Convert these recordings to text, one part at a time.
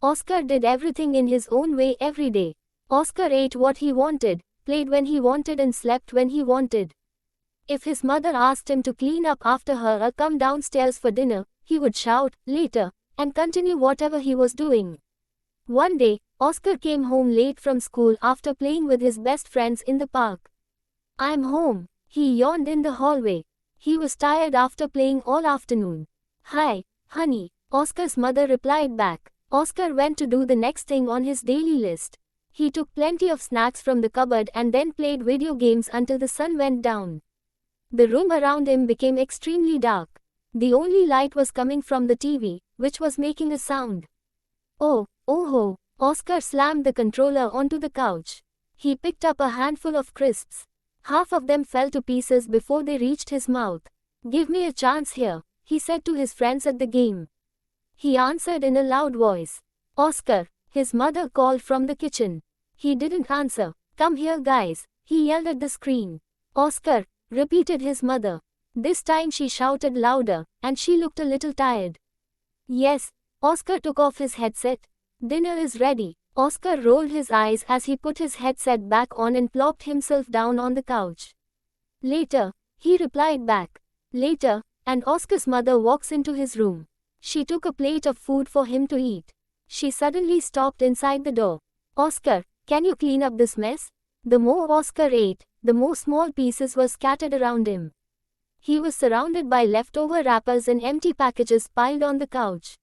Oscar did everything in his own way every day. Oscar ate what he wanted, played when he wanted and slept when he wanted. If his mother asked him to clean up after her or come downstairs for dinner, he would shout, "Later," and continue whatever he was doing. One day, Oscar came home late from school after playing with his best friends in the park. "I'm home," he yawned in the hallway. He was tired after playing all afternoon. "Hi, honey," Oscar's mother replied back. Oscar went to do the next thing on his daily list. He took plenty of snacks from the cupboard and then played video games until the sun went down. The room around him became extremely dark. The only light was coming from the TV, which was making a sound. Oh ho, Oscar slammed the controller onto the couch. He picked up a handful of crisps. Half of them fell to pieces before they reached his mouth. "Give me a chance here," he said to his friends at the game. He answered in a loud voice. "Oscar," his mother called from the kitchen. He didn't answer. "Come here guys," he yelled at the screen. "Oscar," repeated his mother. This time she shouted louder, and she looked a little tired. "Yes." Oscar took off his headset. "Dinner is ready." Oscar rolled his eyes as he put his headset back on and plopped himself down on the couch. "Later," he replied back. "Later," and Oscar's mother walks into his room. She took a plate of food for him to eat. She suddenly stopped inside the door. "Oscar, can you clean up this mess?" The more Oscar ate, the more small pieces were scattered around him. He was surrounded by leftover wrappers and empty packages piled on the couch.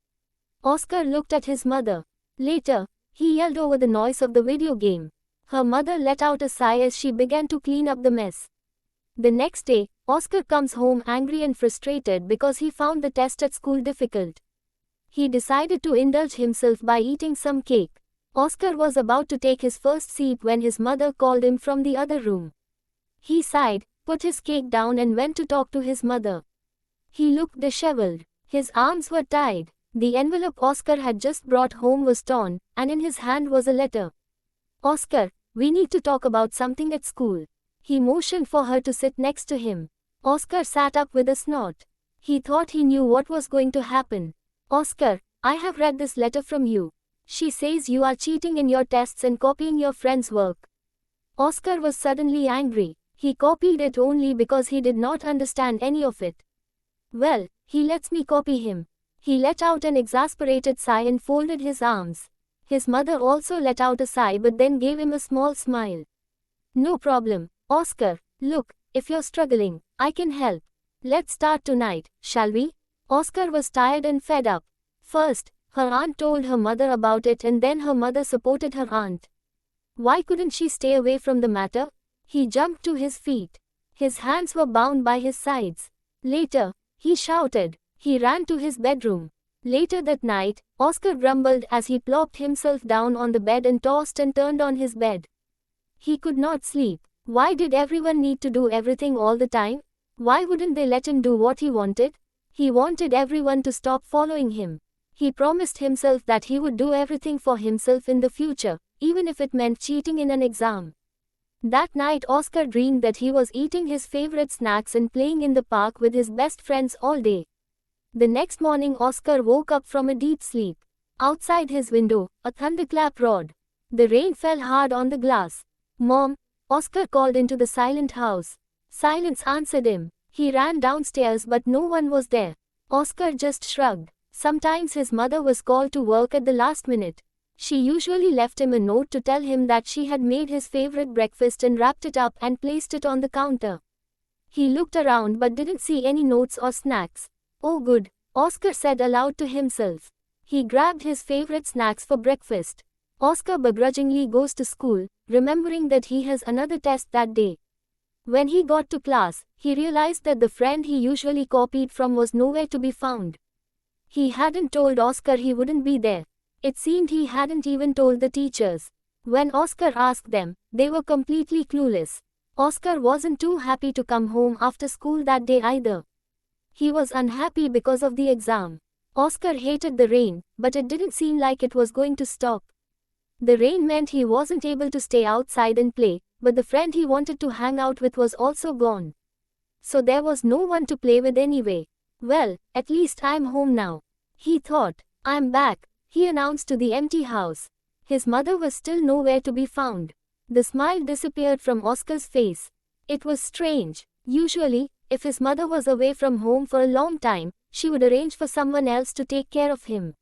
Oscar looked at his mother. "Later," he yelled over the noise of the video game. Her mother let out a sigh as she began to clean up the mess. The next day, Oscar comes home angry and frustrated because he found the test at school difficult. He decided to indulge himself by eating some cake. Oscar was about to take his first sip when his mother called him from the other room. He sighed, put his cake down and went to talk to his mother. He looked disheveled. His arms were tied. The envelope Oscar had just brought home was torn, and in his hand was a letter. "Oscar, we need to talk about something at school." He motioned for her to sit next to him. Oscar sat up with a snort. He thought he knew what was going to happen. "Oscar, I have read this letter from you. She says you are cheating in your tests and copying your friend's work." Oscar was suddenly angry. He copied it only because he did not understand any of it. "Well, he lets me copy him." He let out an exasperated sigh and folded his arms. His mother also let out a sigh but then gave him a small smile. "No problem, Oscar. Look, if you're struggling, I can help. Let's start tonight, shall we?" Oscar was tired and fed up. First, her aunt told her mother about it and then her mother supported her aunt. Why couldn't she stay away from the matter? He jumped to his feet. His hands were bound by his sides. "Later," he shouted. He ran to his bedroom. Later that night, Oscar grumbled as he plopped himself down on the bed and tossed and turned on his bed. He could not sleep. Why did everyone need to do everything all the time? Why wouldn't they let him do what he wanted? He wanted everyone to stop following him. He promised himself that he would do everything for himself in the future, even if it meant cheating in an exam. That night Oscar dreamed that he was eating his favorite snacks and playing in the park with his best friends all day. The next morning Oscar woke up from a deep sleep. Outside his window, a thunderclap roared. The rain fell hard on the glass. "Mom," Oscar called into the silent house. Silence answered him. He ran downstairs but no one was there. Oscar just shrugged. Sometimes his mother was called to work at the last minute. She usually left him a note to tell him that she had made his favorite breakfast and wrapped it up and placed it on the counter. He looked around but didn't see any notes or snacks. "Oh good," Oscar said aloud to himself. He grabbed his favorite snacks for breakfast. Oscar begrudgingly goes to school, remembering that he has another test that day. When he got to class, he realized that the friend he usually copied from was nowhere to be found. He hadn't told Oscar he wouldn't be there. It seemed he hadn't even told the teachers. When Oscar asked them, they were completely clueless. Oscar wasn't too happy to come home after school that day either. He was unhappy because of the exam. Oscar hated the rain, but it didn't seem like it was going to stop. The rain meant he wasn't able to stay outside and play, but the friend he wanted to hang out with was also gone. So there was no one to play with anyway. "Well, at least I'm home now," he thought. "I'm back. he announced to the empty house. His mother was still nowhere to be found. The smile disappeared from Oscar's face. It was strange. Usually, if his mother was away from home for a long time, she would arrange for someone else to take care of him.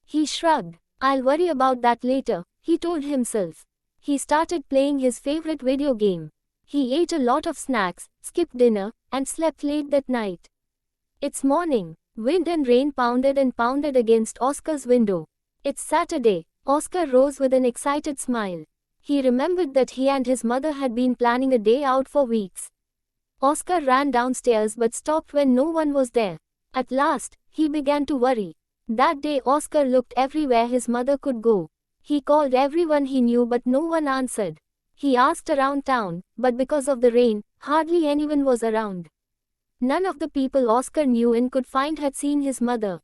He shrugged. I'll worry about that later, he told himself. He started playing his favorite video game. He ate a lot of snacks, skipped dinner, and slept late that night. It's morning. Wind and rain pounded and pounded against Oscar's window. It's Saturday. Oscar rose with an excited smile. He remembered that he and his mother had been planning a day out for weeks. Oscar ran downstairs but stopped when no one was there. At last, he began to worry. That day Oscar looked everywhere his mother could go. He called everyone he knew but no one answered. He asked around town, but because of the rain, hardly anyone was around. None of the people Oscar knew and could find had seen his mother.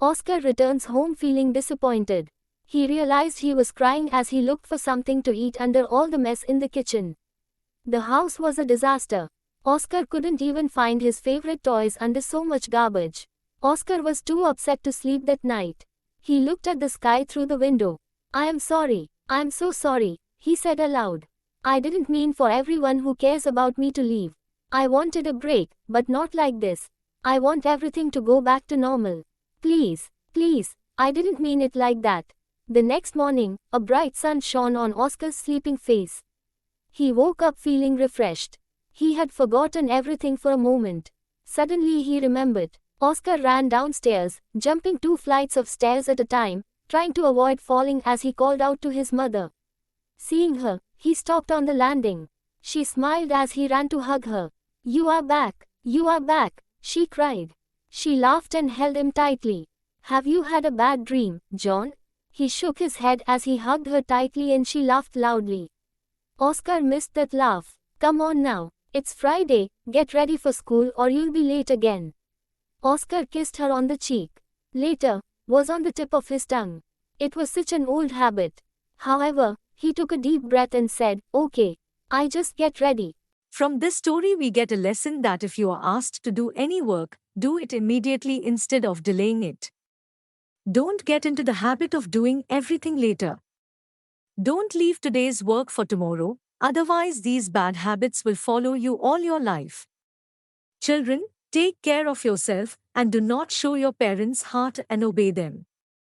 Oscar returns home feeling disappointed. He realized he was crying as he looked for something to eat under all the mess in the kitchen. The house was a disaster. Oscar couldn't even find his favorite toys under so much garbage. Oscar was too upset to sleep that night. He looked at the sky through the window. I am sorry. I am so sorry, he said aloud. I didn't mean for everyone who cares about me to leave. I wanted a break, but not like this. I want everything to go back to normal. Please, please, I didn't mean it like that. The next morning, a bright sun shone on Oscar's sleeping face. He woke up feeling refreshed. He had forgotten everything for a moment. Suddenly he remembered. Oscar ran downstairs, jumping 2 flights of stairs at a time, trying to avoid falling as he called out to his mother. Seeing her, he stopped on the landing. She smiled as he ran to hug her. You are back, she cried. She laughed and held him tightly. Have you had a bad dream, John? He shook his head as he hugged her tightly and she laughed loudly. Oscar missed that laugh. Come on now, it's Friday, get ready for school or you'll be late again. Oscar kissed her on the cheek. Later, was on the tip of his tongue. It was such an old habit. However, he took a deep breath and said, okay, I just get ready. From this story we get a lesson that if you are asked to do any work, do it immediately instead of delaying it. Don't get into the habit of doing everything later. Don't leave today's work for tomorrow, otherwise these bad habits will follow you all your life. Children, take care of yourself and do not show your parents' heart and obey them.